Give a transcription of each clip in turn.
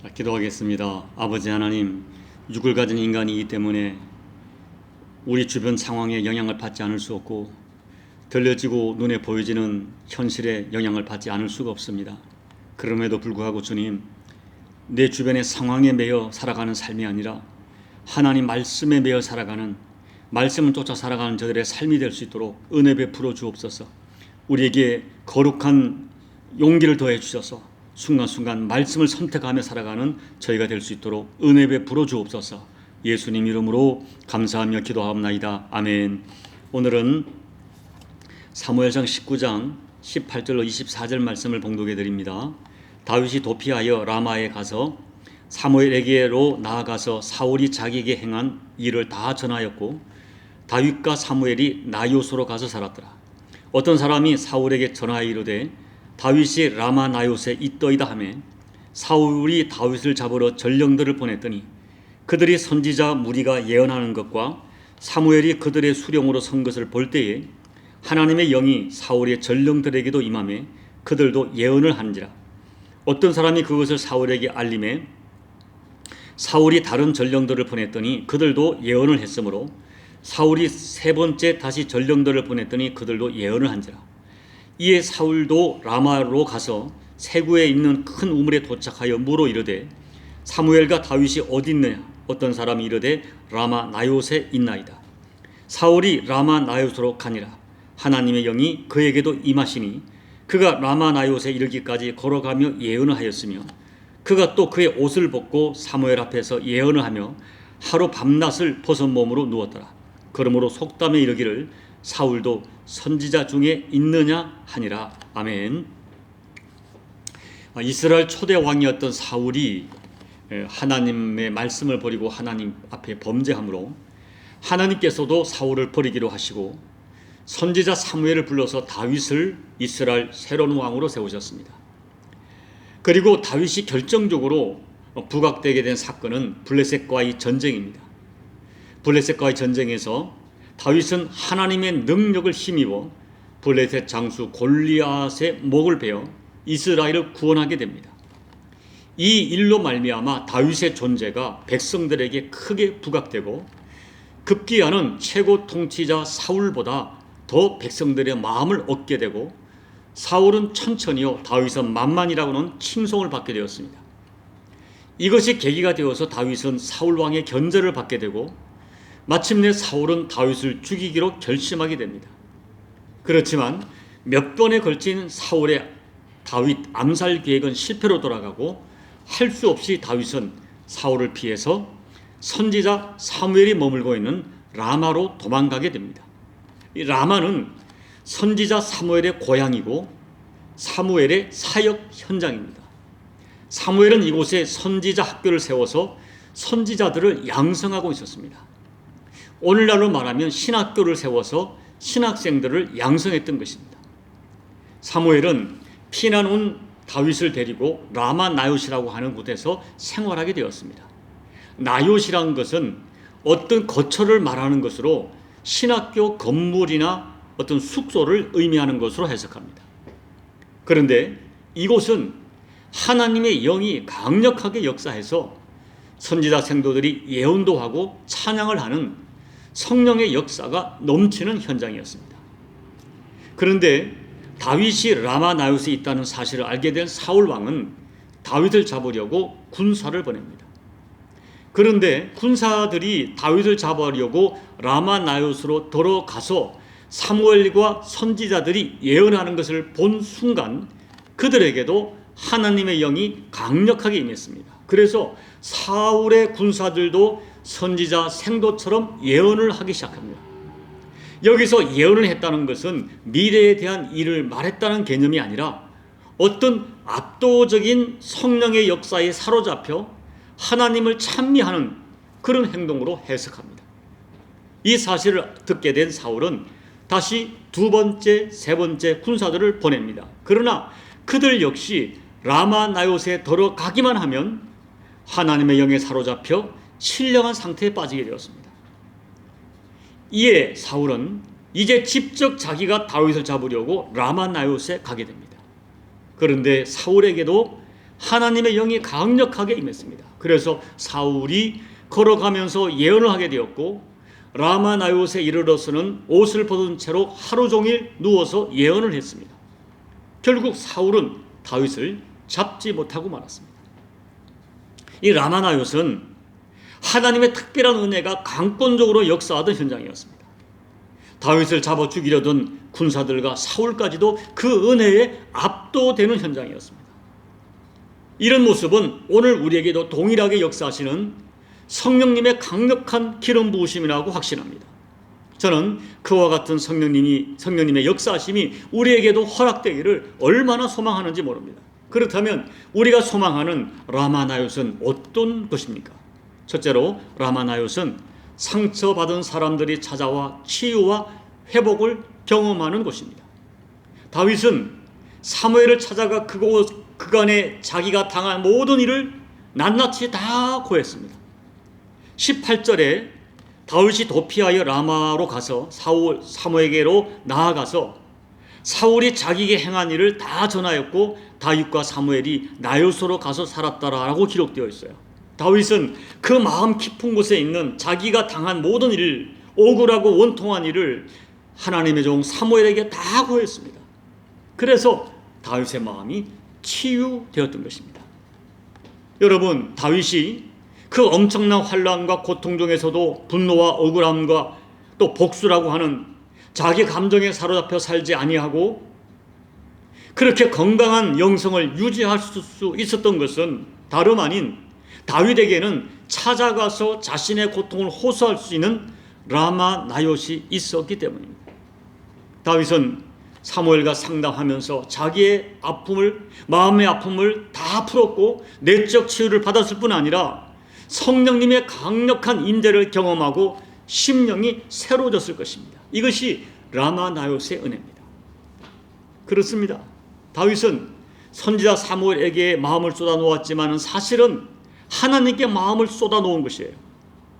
자, 기도하겠습니다. 아버지 하나님, 육을 가진 인간이기 때문에 우리 주변 상황에 영향을 받지 않을 수 없고 들려지고 눈에 보여지는 현실에 영향을 받지 않을 수가 없습니다. 그럼에도 불구하고 주님, 내 주변의 상황에 매여 살아가는 삶이 아니라 하나님 말씀에 매여 살아가는, 말씀을 쫓아 살아가는 저들의 삶이 될 수 있도록 은혜 베풀어 주옵소서. 우리에게 거룩한 용기를 더해 주셔서 순간순간 말씀을 선택하며 살아가는 저희가 될 수 있도록 은혜 베풀어 주옵소서. 예수님 이름으로 감사하며 기도하옵나이다. 아멘. 오늘은 사무엘상 19장 18절로 24절 말씀을 봉독해 드립니다. 다윗이 도피하여 라마에 가서 사무엘에게로 나아가서 사울이 자기에게 행한 일을 다 전하였고, 다윗과 사무엘이 나요스로 가서 살았더라. 어떤 사람이 사울에게 전하여 이르되 다윗이 라마 나요스에 있더이다 하매, 사울이 다윗을 잡으러 전령들을 보냈더니 그들이 선지자 무리가 예언하는 것과 사무엘이 그들의 수령으로 선 것을 볼 때에 하나님의 영이 사울의 전령들에게도 임하매 그들도 예언을 한지라. 어떤 사람이 그것을 사울에게 알림해 사울이 다른 전령들을 보냈더니 그들도 예언을 했으므로 사울이 세 번째 다시 전령들을 보냈더니 그들도 예언을 한지라. 이에 사울도 라마로 가서 세구에 있는 큰 우물에 도착하여 물어 이르되 사무엘과 다윗이 어디 있느냐? 어떤 사람이 이르되 라마 나요스에 있나이다. 사울이 라마 나요스로 가니라. 하나님의 영이 그에게도 임하시니 그가 라마 나요스에 이르기까지 걸어가며 예언을 하였으며, 그가 또 그의 옷을 벗고 사무엘 앞에서 예언을 하며 하루 밤낮을 벗은 몸으로 누웠더라. 그러므로 속담에 이르기를 사울도 선지자 중에 있느냐 하니라. 아멘. 이스라엘 초대 왕이었던 사울이 하나님의 말씀을 버리고 하나님 앞에 범죄함으로 하나님께서도 사울을 버리기로 하시고 선지자 사무엘을 불러서 다윗을 이스라엘 새로운 왕으로 세우셨습니다. 그리고 다윗이 결정적으로 부각되게 된 사건은 블레셋과의 전쟁입니다. 블레셋과의 전쟁에서 다윗은 하나님의 능력을 힘입어 블레셋 장수 골리앗의 목을 베어 이스라엘을 구원하게 됩니다. 이 일로 말미암아 다윗의 존재가 백성들에게 크게 부각되고 급기야는 최고 통치자 사울보다 더 백성들의 마음을 얻게 되고, 사울은 천천히요 다윗은 만만이라고는 칭송을 받게 되었습니다. 이것이 계기가 되어서 다윗은 사울 왕의 견제를 받게 되고 마침내 사울은 다윗을 죽이기로 결심하게 됩니다. 그렇지만 몇 번에 걸친 사울의 다윗 암살 계획은 실패로 돌아가고 할 수 없이 다윗은 사울을 피해서 선지자 사무엘이 머물고 있는 라마로 도망가게 됩니다. 이 라마는 선지자 사무엘의 고향이고 사무엘의 사역 현장입니다. 사무엘은 이곳에 선지자 학교를 세워서 선지자들을 양성하고 있었습니다. 오늘날로 말하면 신학교를 세워서 신학생들을 양성했던 것입니다. 사무엘은 피난 온 다윗을 데리고 라마 나요시라고 하는 곳에서 생활하게 되었습니다. 나요시라는 것은 어떤 거처를 말하는 것으로 신학교 건물이나 어떤 숙소를 의미하는 것으로 해석합니다. 그런데 이곳은 하나님의 영이 강력하게 역사해서 선지자 생도들이 예언도 하고 찬양을 하는 성령의 역사가 넘치는 현장이었습니다. 그런데 다윗이 라마 나요스에 있다는 사실을 알게 된 사울 왕은 다윗을 잡으려고 군사를 보냅니다. 그런데 군사들이 다윗을 잡으려고 라마 나요스로 들어가서 사무엘과 선지자들이 예언하는 것을 본 순간 그들에게도 하나님의 영이 강력하게 임했습니다. 그래서 사울의 군사들도 선지자 생도처럼 예언을 하기 시작합니다. 여기서 예언을 했다는 것은 미래에 대한 일을 말했다는 개념이 아니라 어떤 압도적인 성령의 역사에 사로잡혀 하나님을 찬미하는 그런 행동으로 해석합니다. 이 사실을 듣게 된 사울은 다시 두 번째, 세 번째 군사들을 보냅니다. 그러나 그들 역시 라마 나요스에 들어가기만 하면 하나님의 영에 사로잡혀 신령한 상태에 빠지게 되었습니다. 이에 사울은 이제 직접 자기가 다윗을 잡으려고 라마 나요스에 가게 됩니다. 그런데 사울에게도 하나님의 영이 강력하게 임했습니다. 그래서 사울이 걸어가면서 예언을 하게 되었고, 라마나요스에 이르러서는 옷을 벗은 채로 하루 종일 누워서 예언을 했습니다. 결국 사울은 다윗을 잡지 못하고 말았습니다. 이 라마나요스는 하나님의 특별한 은혜가 강권적으로 역사하던 현장이었습니다. 다윗을 잡아 죽이려던 군사들과 사울까지도 그 은혜에 압도되는 현장이었습니다. 이런 모습은 오늘 우리에게도 동일하게 역사하시는 성령님의 강력한 기름 부으심이라고 확신합니다. 저는 그와 같은 성령님의 역사하심이 우리에게도 허락되기를 얼마나 소망하는지 모릅니다. 그렇다면 우리가 소망하는 라마나요스는 어떤 것입니까? 첫째로 라마나요스는 상처받은 사람들이 찾아와 치유와 회복을 경험하는 곳입니다. 다윗은 사무엘을 찾아가 그간에 자기가 당한 모든 일을 낱낱이 다 고했습니다. 18절에 다윗이 도피하여 라마로 가서 사무엘에게로 나아가서 사울이 자기에게 행한 일을 다 전하였고 다윗과 사무엘이 나요소로 가서 살았다라고 기록되어 있어요. 다윗은 그 마음 깊은 곳에 있는 자기가 당한 모든 일을, 억울하고 원통한 일을 하나님의 종 사무엘에게 다 고했습니다. 그래서 다윗의 마음이 치유되었던 것입니다. 여러분, 다윗이 그 엄청난 환난과 고통 중에서도 분노와 억울함과 또 복수라고 하는 자기 감정에 사로잡혀 살지 아니하고 그렇게 건강한 영성을 유지할 수 있었던 것은 다름 아닌 다윗에게는 찾아가서 자신의 고통을 호소할 수 있는 라마나요시 있었기 때문입니다. 다윗은 사무엘과 상담하면서 자기의 아픔을, 마음의 아픔을 다 풀었고 내적 치유를 받았을 뿐 아니라 성령님의 강력한 인대를 경험하고 심령이 새로워졌을 것입니다. 이것이 라마나요스의 은혜입니다. 그렇습니다. 다윗은 선지자 사무엘에게 마음을 쏟아놓았지만 사실은 하나님께 마음을 쏟아놓은 것이에요.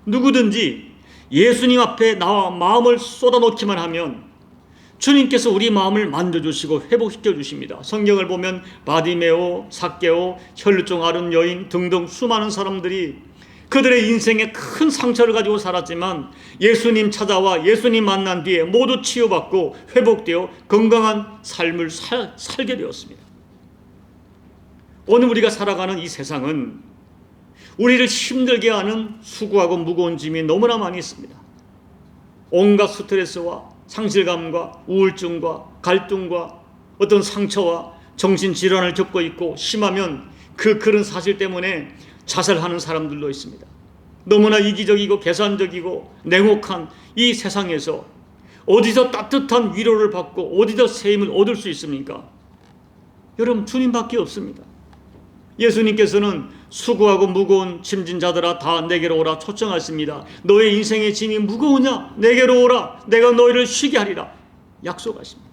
누구든지 예수님 앞에 나와 마음을 쏟아놓기만 하면 주님께서 우리 마음을 만져주시고 회복시켜 주십니다. 성경을 보면 바디메오, 삭개오, 혈루증 앓은 여인 등등 수많은 사람들이 그들의 인생에 큰 상처를 가지고 살았지만 예수님 찾아와 예수님 만난 뒤에 모두 치유받고 회복되어 건강한 삶을 살게 되었습니다. 오늘 우리가 살아가는 이 세상은 우리를 힘들게 하는 수고하고 무거운 짐이 너무나 많이 있습니다. 온갖 스트레스와 상실감과 우울증과 갈등과 어떤 상처와 정신질환을 겪고 있고 심하면 그런 사실 때문에 자살하는 사람들도 있습니다. 너무나 이기적이고 계산적이고 냉혹한 이 세상에서 어디서 따뜻한 위로를 받고 어디서 새 힘을 얻을 수 있습니까? 여러분, 주님밖에 없습니다. 예수님께서는 수고하고 무거운 짐진 자들아 다 내게로 오라 초청하십니다. 너의 인생의 짐이 무거우냐? 내게로 오라. 내가 너희를 쉬게 하리라 약속하십니다.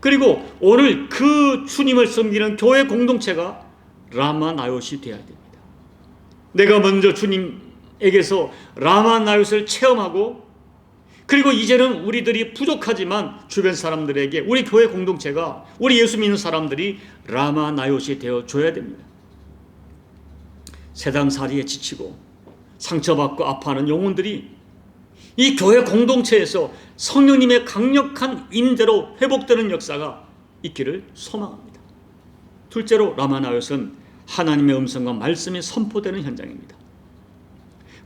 그리고 오늘 그 주님을 섬기는 교회 공동체가 라마나요시 되어야 됩니다. 내가 먼저 주님에게서 라마나요스를 체험하고 그리고 이제는 우리들이 부족하지만 주변 사람들에게 우리 교회 공동체가 우리 예수 믿는 사람들이 라마나요시 되어줘야 됩니다. 세상살이에 지치고 상처받고 아파하는 영혼들이 이 교회 공동체에서 성령님의 강력한 인대로 회복되는 역사가 있기를 소망합니다. 둘째로 라마나요스는 하나님의 음성과 말씀이 선포되는 현장입니다.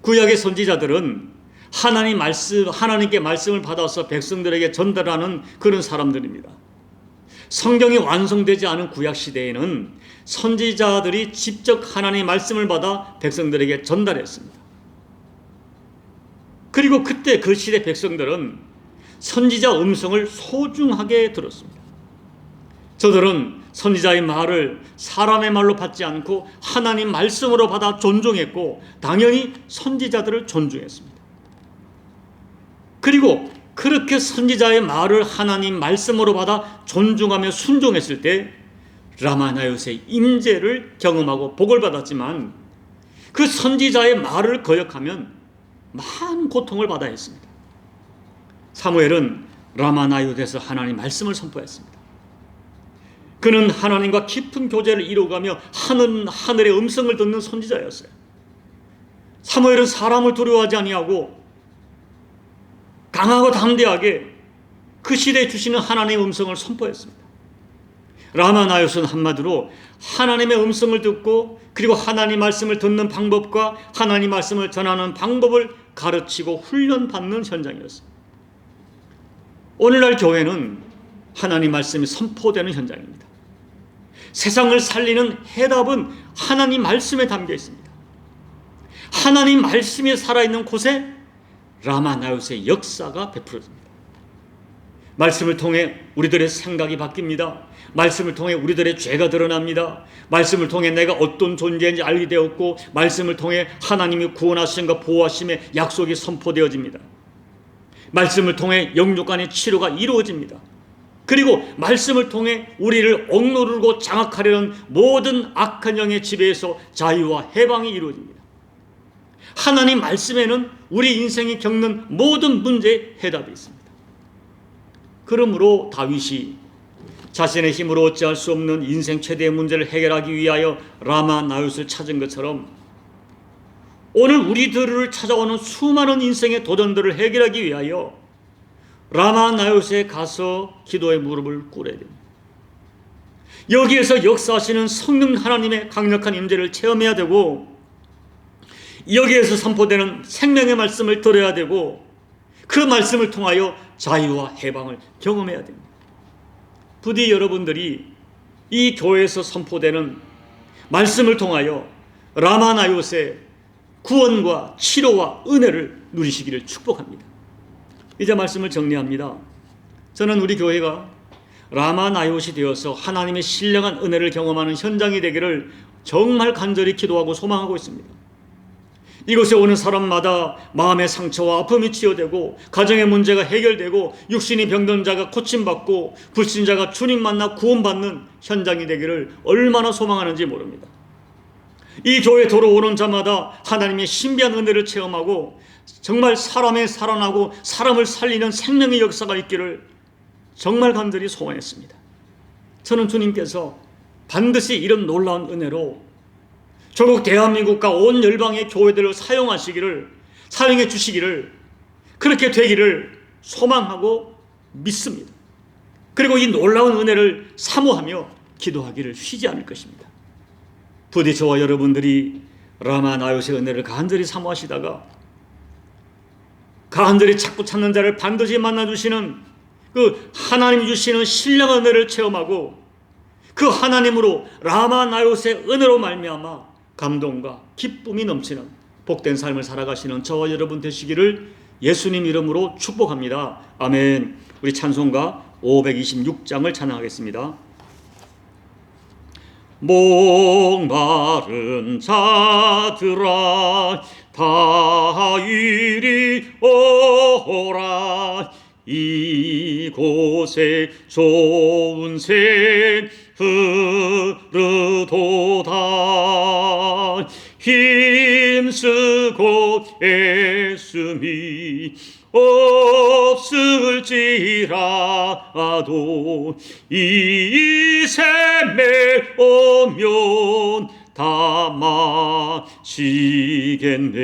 구약의 선지자들은 하나님께 말씀을 받아서 백성들에게 전달하는 그런 사람들입니다. 성경이 완성되지 않은 구약 시대에는 선지자들이 직접 하나님의 말씀을 받아 백성들에게 전달했습니다. 그리고 그때 그 시대 백성들은 선지자 음성을 소중하게 들었습니다. 저들은 선지자의 말을 사람의 말로 받지 않고 하나님 말씀으로 받아 존중했고 당연히 선지자들을 존중했습니다. 그리고 그렇게 선지자의 말을 하나님 말씀으로 받아 존중하며 순종했을 때 라마나요스의 임재를 경험하고 복을 받았지만 그 선지자의 말을 거역하면 많은 고통을 받아야 했습니다. 사무엘은 라마나요스에서 하나님 말씀을 선포했습니다. 그는 하나님과 깊은 교제를 이루어가며 하늘의 음성을 듣는 선지자였어요. 사무엘은 사람을 두려워하지 아니하고 강하고 담대하게 그 시대에 주시는 하나님의 음성을 선포했습니다. 라마 나요스는 한마디로 하나님의 음성을 듣고 그리고 하나님 말씀을 듣는 방법과 하나님 말씀을 전하는 방법을 가르치고 훈련받는 현장이었습니다. 오늘날 교회는 하나님 말씀이 선포되는 현장입니다. 세상을 살리는 해답은 하나님 말씀에 담겨 있습니다. 하나님 말씀이 살아있는 곳에 라마 나요스의 역사가 베풀어집니다. 말씀을 통해 우리들의 생각이 바뀝니다. 말씀을 통해 우리들의 죄가 드러납니다. 말씀을 통해 내가 어떤 존재인지 알게 되었고, 말씀을 통해 하나님이 구원하심과 보호하심의 약속이 선포되어집니다. 말씀을 통해 영육간의 치료가 이루어집니다. 그리고 말씀을 통해 우리를 억누르고 장악하려는 모든 악한 영의 지배에서 자유와 해방이 이루어집니다. 하나님 말씀에는 우리 인생이 겪는 모든 문제의 해답이 있습니다. 그러므로 다윗이 자신의 힘으로 어찌할 수 없는 인생 최대의 문제를 해결하기 위하여 라마 나요스를 찾은 것처럼 오늘 우리들을 찾아오는 수많은 인생의 도전들을 해결하기 위하여 라마 나요스에 가서 기도의 무릎을 꿇어야 됩니다. 여기에서 역사하시는 성령 하나님의 강력한 임재를 체험해야 되고, 여기에서 선포되는 생명의 말씀을 들어야 되고, 그 말씀을 통하여 자유와 해방을 경험해야 됩니다. 부디 여러분들이 이 교회에서 선포되는 말씀을 통하여 라마 나요스의 구원과 치료와 은혜를 누리시기를 축복합니다. 이제 말씀을 정리합니다. 저는 우리 교회가 라마 나요스이 되어서 하나님의 신령한 은혜를 경험하는 현장이 되기를 정말 간절히 기도하고 소망하고 있습니다. 이곳에 오는 사람마다 마음의 상처와 아픔이 치유되고, 가정의 문제가 해결되고, 육신이 병든 자가 고침받고, 불신자가 주님 만나 구원받는 현장이 되기를 얼마나 소망하는지 모릅니다. 이 교회에 들어오는 자마다 하나님의 신비한 은혜를 체험하고 정말 사람에 살아나고 사람을 살리는 생명의 역사가 있기를 정말 간절히 소원했습니다. 저는 주님께서 반드시 이런 놀라운 은혜로 조국 대한민국과 온 열방의 교회들을 사용해 주시기를, 그렇게 되기를 소망하고 믿습니다. 그리고 이 놀라운 은혜를 사모하며 기도하기를 쉬지 않을 것입니다. 부디 저와 여러분들이 라마 나요스의 은혜를 간절히 사모하시다가 간절히 자꾸 찾는 자를 반드시 만나주시는 그 하나님이 주시는 신령한 은혜를 체험하고, 그 하나님으로 라마 나요스의 은혜로 말미암아 감동과 기쁨이 넘치는 복된 삶을 살아가시는 저와 여러분 되시기를 예수님 이름으로 축복합니다. 아멘. 우리 찬송가 526장을 찬양하겠습니다. 목마른 자들아 다 이리 오라, 이곳에 좋은 샘 흐르도다. 힘쓰고 애씀이 없을지라도 이 샘에 오면 다 마시겠네.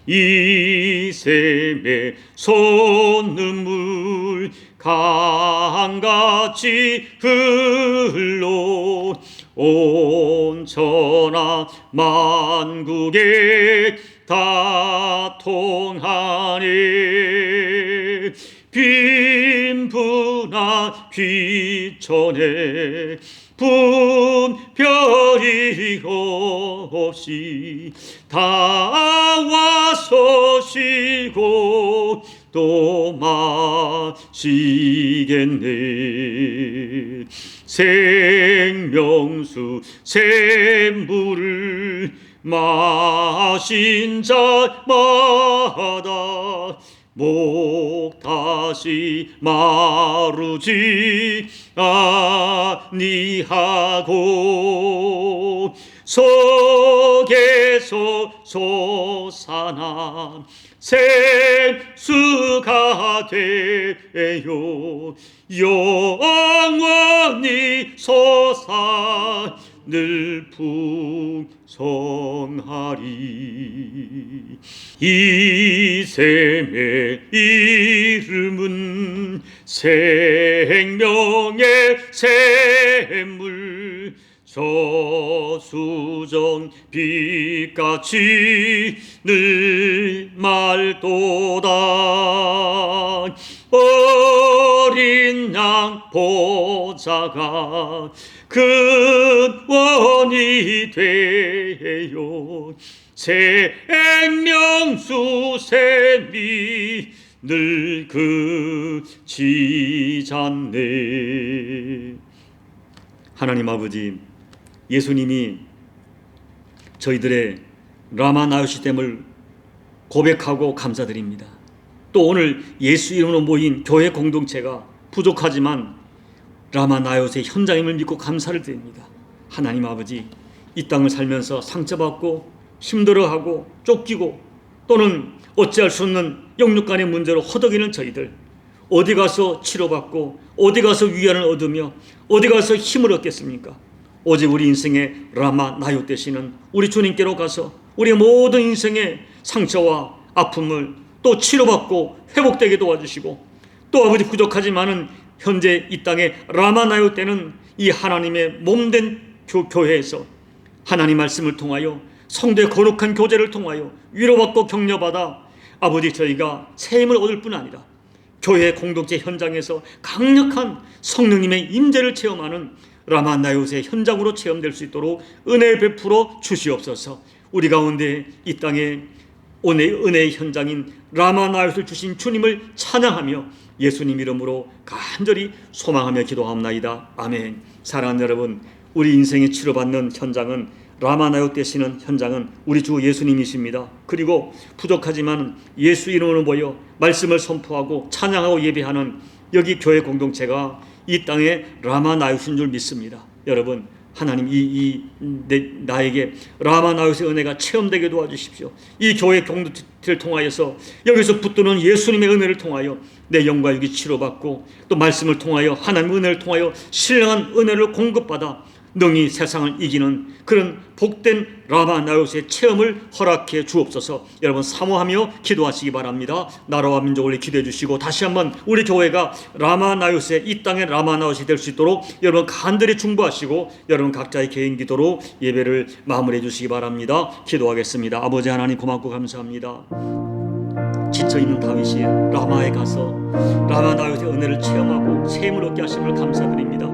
이 샘에 솟는물 강같이 흘러 온 천하 만국에 다 통하네. 빈부나 귀천에 분별이 없이 다 와서 쉬고 또 마시겠네. 생명수 샘물을 마신 자마다 목 다시 마르지 아니하고 속에 땅에서 솟아나 생수가 되어 영원히 솟아 늘 풍성하리. 이 샘의 이름은 생명의 샘물, 저수정 빛같이 늘 맑도다. 어린 양 보좌가 근원이 되어 생명수 샘이 늘 그치잖네. 하나님 아버지, 예수님이 저희들의 라마 나요시됨을 고백하고 감사드립니다. 또 오늘 예수 이름으로 모인 교회 공동체가 부족하지만 라마 나요스의 현장임을 믿고 감사를 드립니다. 하나님 아버지, 이 땅을 살면서 상처받고 힘들어하고 쫓기고 또는 어찌할 수 없는 영육간의 문제로 허덕이는 저희들, 어디 가서 치료받고 어디 가서 위안을 얻으며 어디 가서 힘을 얻겠습니까? 오직 우리 인생의 라마 나요 되시는 우리 주님께로 가서 우리의 모든 인생의 상처와 아픔을 또 치료받고 회복되게 도와주시고, 또 아버지 부족하지만은 현재 이 땅에 라마 나요 때는 이 하나님의 몸된 교회에서 하나님 말씀을 통하여 성도의 거룩한 교제를 통하여 위로받고 격려받아 아버지 저희가 새 힘을 얻을 뿐 아니라 교회 공동체 현장에서 강력한 성령님의 임재를 체험하는 라마 나요스의 현장으로 체험될 수 있도록 은혜 베풀어 주시옵소서. 우리 가운데 이 땅에 오늘 은혜의 현장인 라마 나요스를 주신 주님을 찬양하며 예수님 이름으로 간절히 소망하며 기도합나이다. 아멘. 사랑하는 여러분, 우리 인생에 치료받는 현장은 라마 나요 되시는 현장은 우리 주 예수님이십니다. 그리고 부족하지만 예수 이름으로 모여 말씀을 선포하고 찬양하고 예배하는 여기 교회 공동체가 이 땅에 라마 나요신 줄 믿습니다. 여러분, 하나님 나에게 라마 나요스의 은혜가 체험되게 도와주십시오. 이 교회 공동체를 통하여서 여기서 붙드는 예수님의 은혜를 통하여 내 영과 육이 치료받고 또 말씀을 통하여 하나님의 은혜를 통하여 신령한 은혜를 공급받아 능히 세상을 이기는 그런 복된 라마 나요스의 체험을 허락해 주옵소서. 여러분 사모하며 기도하시기 바랍니다. 나라와 민족을 기도해 주시고 다시 한번 우리 교회가 라마 나요스의 이 땅의 라마 나요스이 될 수 있도록 여러분 간절히 중보하시고 여러분 각자의 개인 기도로 예배를 마무리해 주시기 바랍니다. 기도하겠습니다. 아버지 하나님 고맙고 감사합니다. 지쳐있는 다윗이 라마에 가서 라마 나요스의 은혜를 체험하고 새 힘을 얻게 하심을 감사드립니다.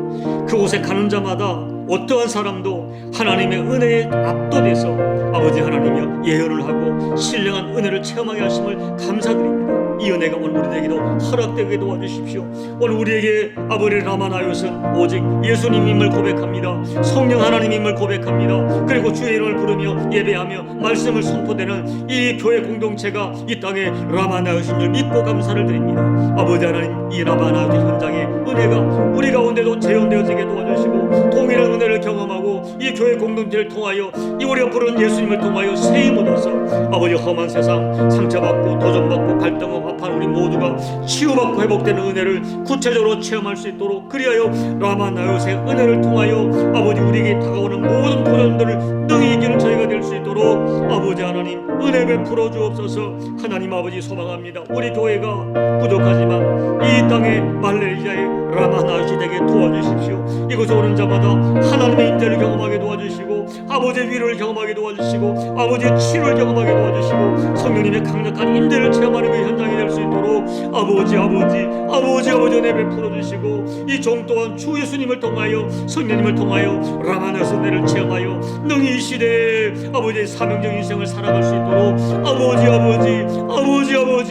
그곳에 가는 자마다 어떠한 사람도 하나님의 은혜에 압도돼서 아버지 하나님이여 예언을 하고 신령한 은혜를 체험하게 하심을 감사드립니다. 이 은혜가 오늘 우리에게도 허락되게 도와주십시오. 오늘 우리에게 아버지 라마 나요스는 오직 예수님임을 고백합니다. 성령 하나님임을 고백합니다. 그리고 주의 이름을 부르며 예배하며 말씀을 선포되는 이 교회 공동체가 이 땅에 라마 나요스인 줄 믿고 감사를 드립니다. 아버지 하나님, 이 라마 나요스 현장의 은혜가 우리 가운데도 재현되어지게 도와주시고 동일한 은혜를 경험하고 이 교회 공동체를 통하여 이 우리가 부르는 예수님을 통하여 새 힘을 얻어서 아버지 험한 세상 상처받고 도전받고 갈등하고 아파하는 우리 모두가 치유받고 회복되는 은혜를 구체적으로 체험할 수 있도록, 그리하여 라마 나요스의 은혜를 통하여 아버지 우리에게 다가오는 모든 도전들을 능히 이기는 저희가 될 수 있도록 아버지 하나님 은혜 베풀어 주옵소서. 하나님 아버지 소망합니다. 우리 교회가 부족하지만 이 땅의 말레이시아의 라마 나요스 되게 도와주십시오. 이곳에 오는 자마다 하나님의 임재를 경험하게 도와주시고 아버지의 위로를 경험하게 도와주시고 아버지의 치료를 경험하게 도와주시고 성령님의 강력한 임재를 체험하는 그 현장이 될 수 있도록 아버지 은혜 베풀어 주시고 이 종 또한 주 예수님을 통하여 성령님을 통하여 라마 나요스 은혜를 체험하여 능히 이 시대에 아버지의 사명적 인생을 살아갈 수 있도록 아버지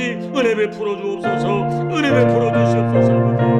은혜 베풀어 주옵소서. 은혜 베풀어 주시옵소서. 아버지